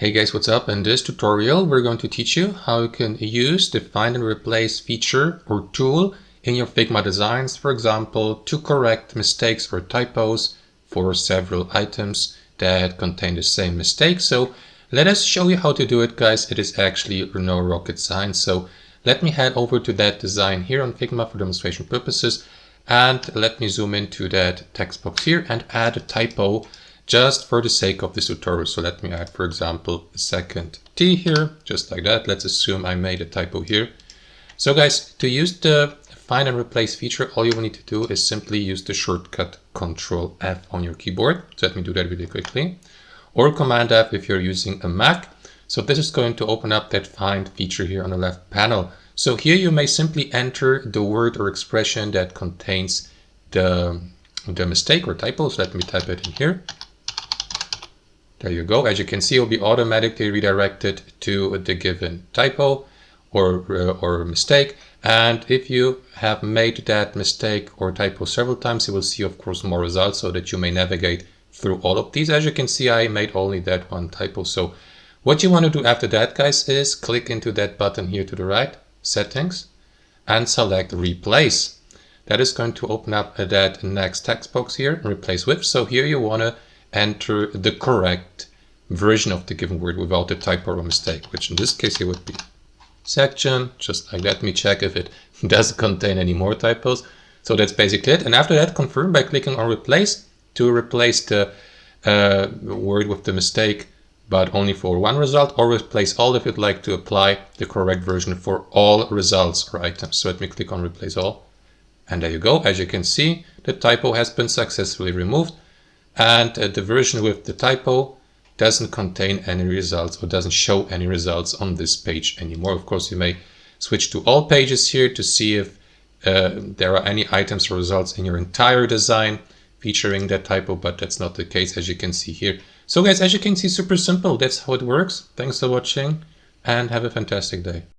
Hey guys, what's up? In this tutorial, we're going to teach you how you can use the find and replace feature or tool in your Figma designs, for example, to correct mistakes or typos for several items that contain the same mistake. So let us show you how to do it, guys. It is actually no rocket science. So let me head over to that design here on Figma for demonstration purposes. And let me zoom into that text box here and add a typo just for the sake of this tutorial. So let me add, for example, a second T here, just like that. Let's assume I made a typo here. So guys, to use the find and replace feature, all you will need to do is simply use the shortcut Control F on your keyboard. So let me do that really quickly. Or Command F if you're using a Mac. So this is going to open up that find feature here on the left panel. So here you may simply enter the word or expression that contains the mistake or typo. So let me type it in here. There you go. As you can see, it will be automatically redirected to the given typo or mistake. And if you have made that mistake or typo several times, you will see, of course, more results so that you may navigate through all of these. As you can see, I made only that one typo. So what you want to do after that, guys, is click into that button here to the right, Settings, and select Replace. That is going to open up that next text box here, Replace With. So here you want to enter the correct version of the given word without a typo or mistake, which in this case it would be section, just like that. Let me check if it doesn't contain any more typos. So that's basically it. And after that, confirm by clicking on Replace to replace the word with the mistake, but only for one result, or replace all if you'd like to apply the correct version for all results or items. So let me click on Replace All. And there you go. As you can see, the typo has been successfully removed. And the version with the typo doesn't contain any results or doesn't show any results on this page anymore. Of course, you may switch to all pages here to see if there are any items or results in your entire design featuring that typo, but that's not the case, as you can see here. So guys, as you can see, super simple. That's how it works. Thanks for watching and have a fantastic day.